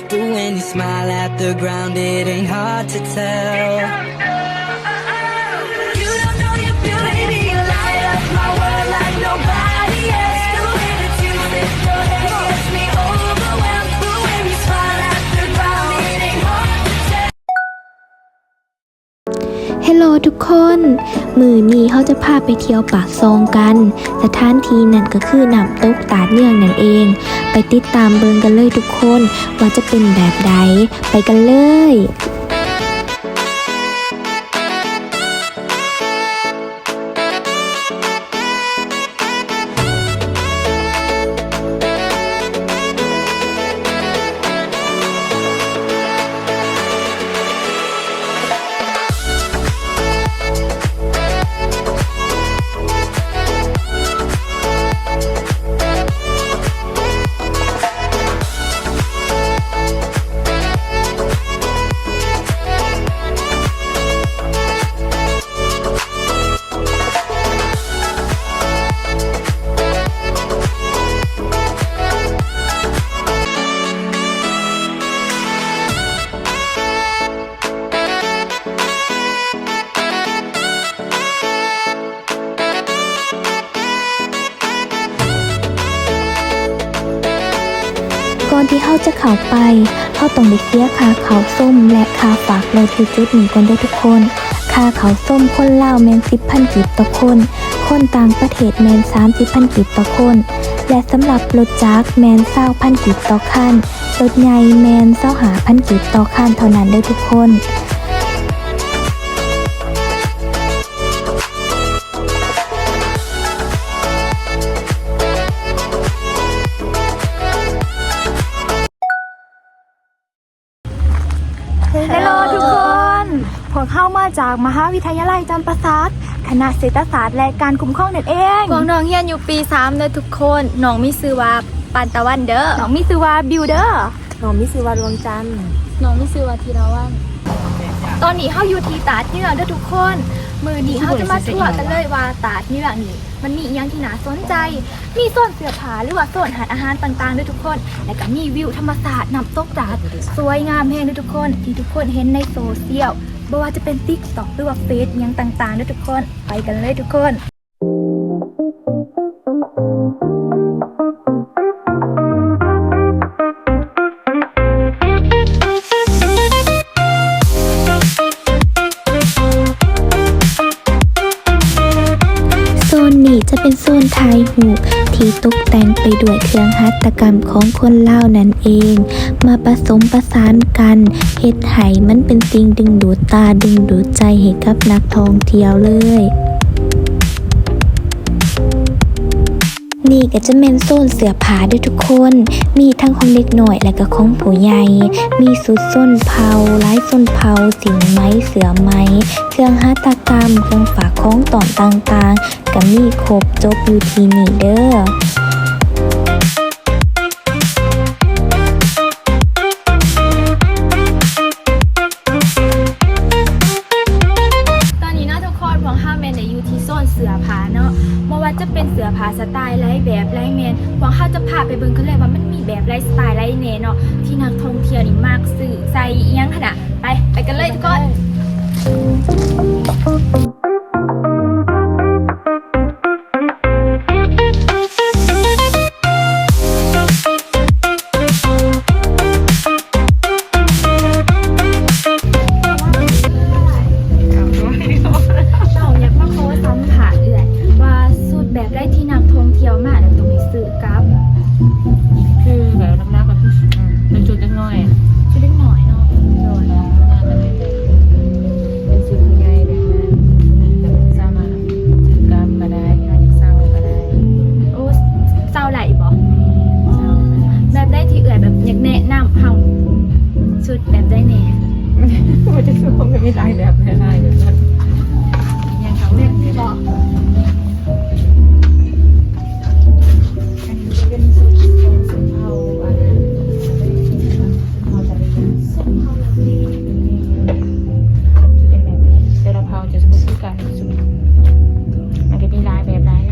But when you smile at the ground, it ain't hard to tell. You don't know your beauty, you light up my world like nobody else. The way that you sit your head gets me overwhelmed. But when you smile at the ground, it ain't hard to tell. ฮัลโหลทุกคนมื้อนี้เขาจะพาไปเที่ยวปากซองกันสถานที่นั่นก็คือน้ำตกตาดเนื่องนั่นเองไปติดตามเบิ่งกันเลยทุกคนว่าจะเป็นแบบใดไปกันเลยก่อนที่เขาจะเข้าไปเขาต้องได้เสียค่าเขาส้มและค่าฝากรถที่จุดนี้ก่อนด้วยทุกคนค่าเขาส้มคนลาวแมน10,000 กีบต่อคนคนต่างประเทศแมน30,000 กีบต่อคนและสำหรับรถจักรแมน20,000 กีบต่อคันรถใหญ่แมน25,000 กีบต่อคันเท่านั้นได้ทุกคนฮัลโหลทุกคนพวกเข้ามาจากมหาวิทยาลัยจำปาสักคณะเศรษฐศาสตร์และการคุ้มครองนั่นเองพวกน้องเรียนอยู่ปี3เด้อทุกคนน้องมีชื่อว่าปันตะวันเด้อน้องมีชื่อว่าบิวเด้อน้องมีชื่อว่าดวงจันทร์น้องมีชื่อว่าธีรวันตอนนี้เฮาอยู่ที่ตาดเหนือเด้อทุกคนมื้อนี้เฮาจะมาทั่วกันเลยว่าตาดเหนือนี่มันมีอีหยังที่น่าสนใจมีโซนเสื้อผ้าหรือว่าโซนอาหารต่างๆเด้อทุกคนและก็มีวิวธรรมศาสตร์น้ำตกตาดสวยงามแฮงเด้อทุกคนที่ทุกคนเห็นในโซเชียลบ่ว่าจะเป็น TikTok หรือว่าเฟซหยังต่างๆเด้อทุกคนไปกันเลยทุกคนนี่จะเป็นโซนถ่ายรูปที่ตกแต่งไปด้วยเครื่องหัตถกรรมของคนลาวนั่นเองมาผสมประสานกันเฮ็ดให้มันเป็นสิ่งดึงดูดตาดึงดูดใจให้กับนักท่องเที่ยวเลยนี่ก็จะเป็นโซนเสื้อผ้าด้วยทุกคนมีทั้งของเด็กหน่อยและก็ของผู้ใหญ่มีสุดส้นเผาลายส้นเผาสินไหมเสือไหมเครื่องหัตถกรรมเครื่องฝากของตอนต่างๆก็มีครบจบอยู่ที่นี่เด้อเสื้อผ้าเนาะบ่ว่าจะเป็นเสื้อผ้าสไตล์ไลฟ์แบบไลฟ์แมนหวังเขาจะพาไปเบิ่งกันเลยว่ามันมีแบบไลฟ์สไตล์ไลฟ์แนเนาะที่นักท่องเที่ยวนี่มากซื้อใส่อีหยังขนาดไปกันเลยทุกคนไม่ได้แบบไม่ได้แบบนั้นยังเขาเล่นไม่บอกอันนี้จะเป็นสุดเผาอะไรเผาอะไรสุดเผาแบบนี้จะเป็นแบบนี้แต่ละเผาจะสุดกันสุดมันจะมีลายแบบลาย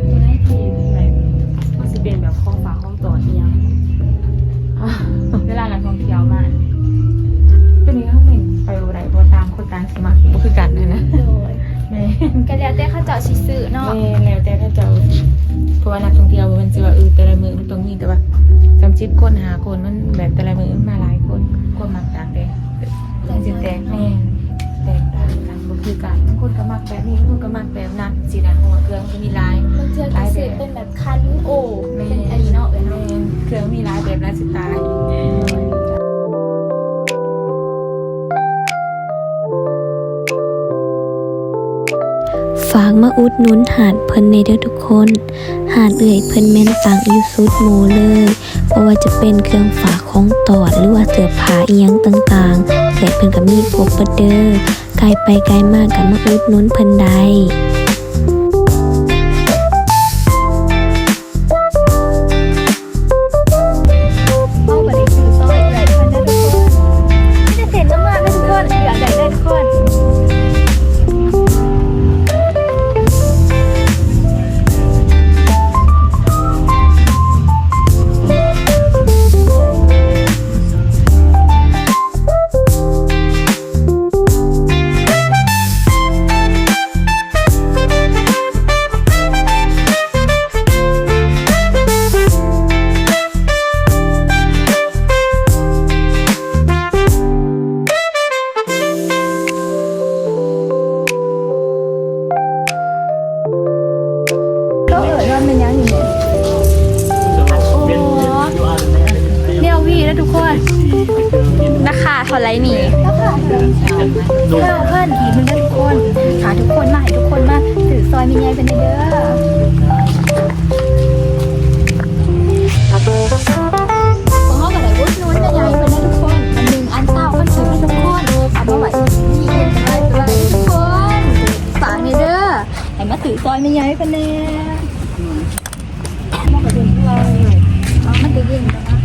ตัวแรกที่แบบมันจะเป็นแบบข้อฝาข้อต่อเอียง นักท่องเที่ยวมาตัวนี้เขาเห็นไปอะไรเพราะตามคนต่างสมัครก็คือกันนะ โดย แม่ ก็แล้วแต่เขาเจ้าสิซื้อเนาะ แม่แล้วแต่ถ้าเจ้าเพราะว่านักท่องเที่ยวมันจะว่าแต่ละมือมันต้องมีแต่ว่าจำจิตคนหาคนมันแบบแต่ละมือมันมาหลายคนคนมักต่างแต่จิตแตกแม่แตกต่างกันก็คือกันบางคนก็มักแบบนี้บางคนก็มักแบบนั้นสินะเพราะว่าเครื่องมันก็มีหลาย บางเทื่อก็ซื้อเป็นแบบคันโอเป็นอันนี้เนาะเอ้ยเนาะ เครื่องมีหลายแบบหลายสไตล์ ฝากมาอุดหนุนหาดเพิ่นในเด้อทุกคน หาดเอื่อยเพิ่นแม่นต่างอยู่สุดหมู่เลยเพราะว่าจะเป็นเครื่องฝากของตอดหรือว่าเสื้อผ้าอีหยังต่างๆเอื่อยเพิ่นก็มีครบเบิดเด้อไกลไปไกลมากก็มาอุดหนุนเพิ่นได้ เอาไปได้ซื้อซอยเลยเพิ่นได้ทุกคนไม่ได้เซ็นน้ำมันได้ทุกคนอยากได้ได้ทุกคน ก็เอ่ยว่ามันยังอยู่เรียววีแล้วทุกคนราคาเท่าไรนี่ราคาเพิ่นอีกมึงได้ทุกคนหาทุกคนมาให้ทุกคนมาถือซอยมีไงเป็นเด้อของเขาก็ได้อุดหนุนเป็นไงเป็นได้ทุกคนอันหนึ่งอันเต้าก็ถือให้ทุกคนเอามาไว้ที่เย็นกันเลยทุกคนฝากนี่เด้อให้มาถือซอยมีไงเป็นเด้มันก็เย็นด้วยมันจะเย็นกันนะ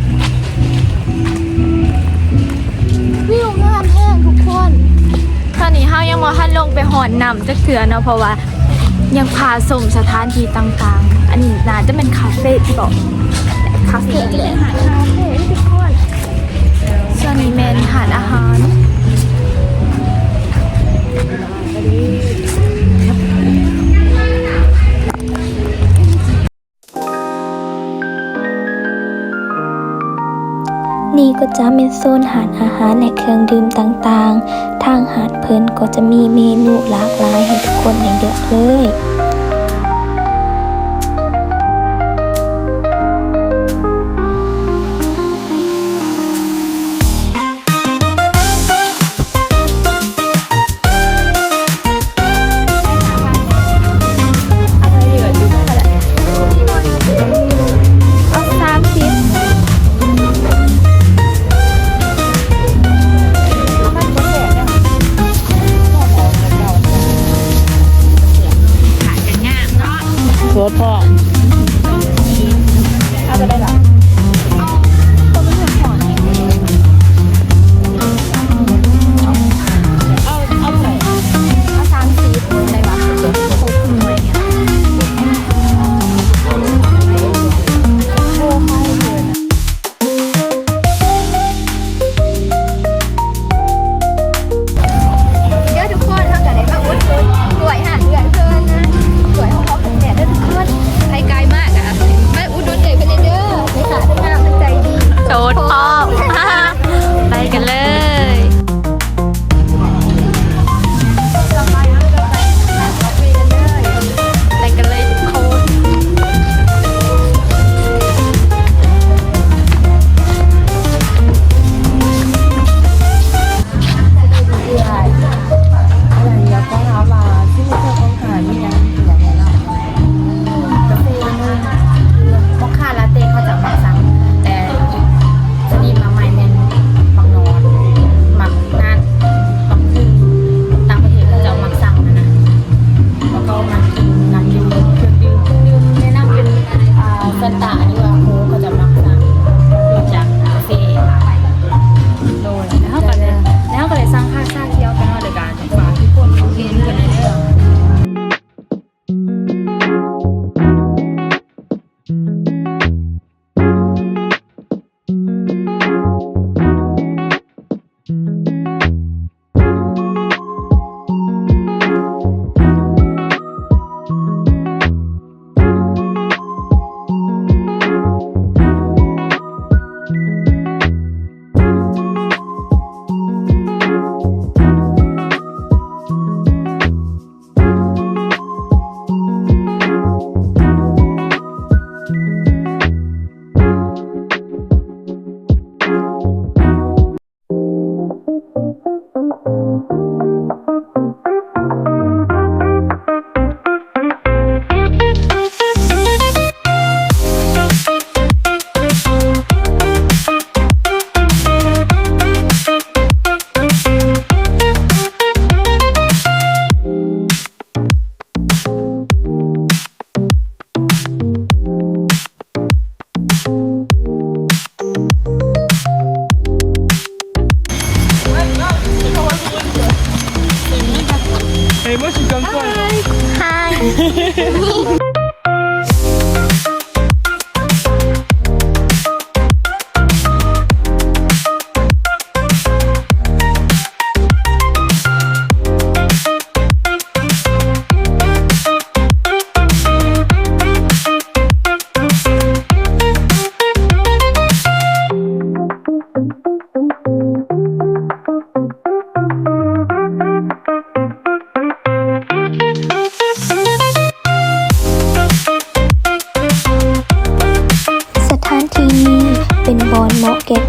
วิวงามแห้งทุกคน ตอนนี้เฮายังมาทันลงไปหอนนำจะเถื่อเนาะเพราะว่ายังพาชมสถานที่ต่างๆ อันนี้น่าจะเป็นคาเฟ่ที่บอกคาเฟ่นี่แหละคาเฟ่ทุกคนส่วนนี้เมนหาดอาหาร นี่ก็จะเป็นโซนหาดอาหารและเครื่องดื่มต่างๆ ทางหาดเพิ่นก็จะมีเมนูหลากหลายให้ทุกคนได้เลือกเลย อะไรเหลืออยู่เท่าไหร่เอา30โซดพ่อ เอาไปได้หรอเอาตัวเป็นหัวหอนเอาใส่เอา30ได้ปะครบหน่วยเนี่ยโอ้ไม่เลยเดี๋ยวทุกคนทำกันได้มาอุดหนุนสวยหาเดือนเพิ่นนะสวยของเขาถึงแดดเด้อทุกคนใครไกลมากอ่ะมาอุดหนุนเด็กไปเลยเด้อไม่ขาดหน้ามันใจดีโสดพ่อ ไปกันเลยไปกันเลยทุกคน อะไรอยากก็ถามว่าที่เธอต้องการนี่ยังอย่างไรล่ะกาแฟนึงมอคค่าลาเต้เขาจะมาสั่งแต่จะมีมาใหม่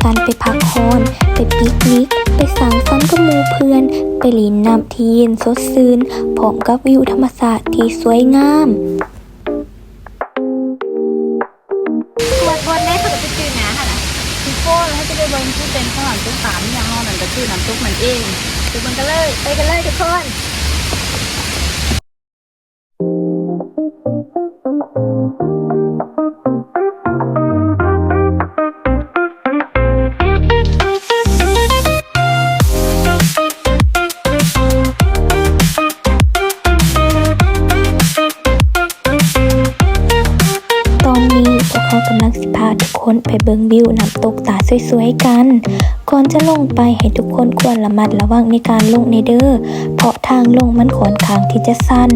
กันไปพักผ่อนไปปิกนิกไปสังสรรค์กับหมู่เพื่อนไปหลินน้ำที่เย็นสดชื่นพร้อมกับวิวธรรมชาติที่สวยงาม วันแรกเขาจะไปจืดนะค่ะนะ พี่โก้แล้วให้จะไปเบิ้งที่เป็นข้างหลังตุ๊กตาที่ยังนอนนั่นก็คือน้ำตุ๊กมันเอง ไปมันกันเลยไปกันเลยทุกคน ตอนนี้พวกเขากำลังสิพาทุกคนไปเบิ่งวิวน้ำตกตาสวยๆกัน ก่อนจะลงไปให้ทุกคนควรระมัดระวังในการลงในเด้อเพราะทางลงมันค่อนข้างที่จะสั้น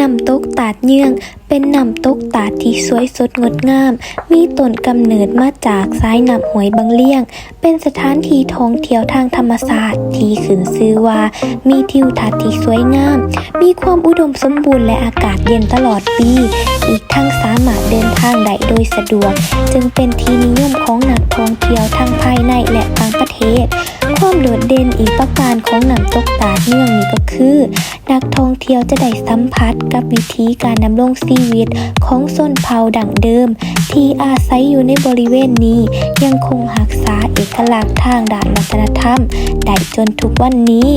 น้ำตกตาดเยื่องเป็นน้ำตกตาดที่สวยสดงดงาม มีต้นกำเนิดมาจากสายน้ำห้วยบางเลี่ยง เป็นสถานที่ท่องเที่ยวทางธรรมศาสตร์ที่ขึ้นชื่อว่ามีทิวทัศน์ที่สวยงาม มีความอุดมสมบูรณ์และอากาศเย็นตลอดปี อีกทั้งสามารถเดินทางได้โดยสะดวก จึงเป็นที่นิยมของนักท่องเที่ยวทั้งภายในและต่างประเทศ ความโดดเด่นอีกประการของน้ำตกตาดเยื่องนี้ก็คือ นักท่องเที่ยวจะได้สัมผัสกับวิธีการดำรงชีวิตของชนเผ่าดั้งเดิม ที่อาศัยอยู่ในบริเวณนี้ยังคงรักษาเอกลักษณ์ทางด้านวัฒนธรรมได้จนทุกวันนี้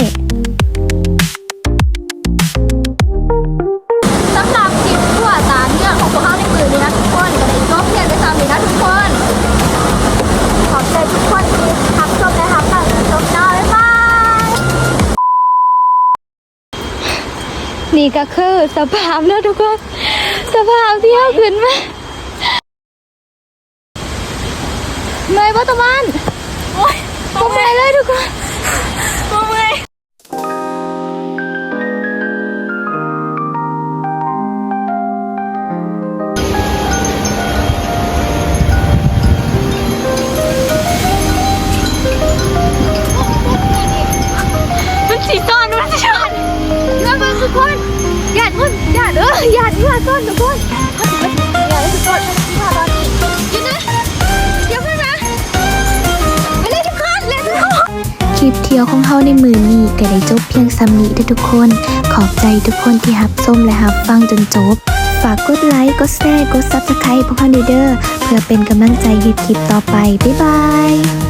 สำหรับคลิปทั่วตาเรื่องของพวกเขาในมือนี้นะทุกคนก็ได้จบเพียงแต่ตามนี้นะทุกคนขอบใจทุกคนที่รับชมและรับฟังจนจบนะบ๊ายบาย นี่ก็คือสภาพแล้วทุกคนสภาพที่เอาขึ้นมาเมย์วัตมันโอ้ยเมย์เลยทุกคนเมย์ มันสีต้อนมันสีต้อนแล้วมันทุกคนอย่าต้นอย่าต้นทุกคนอย่าทุกคนที่มาตอนนี้ยืนนะอย่าเพิ่งนะไปเลยทุกคนเล่นทุกคน คลิปเที่ยวของเฮาในมือนี้ก็ได้จบเพียงซ้ำนี้เด้อทุกคน ขอบใจทุกคนที่รับชมและรับฟังจนจบ ฝากกดไลค์ กดแชร์ กด Subscribe พวกเราเด้อเพื่อเป็นกำลังใจให้คลิปต่อไป บ๊ายบาย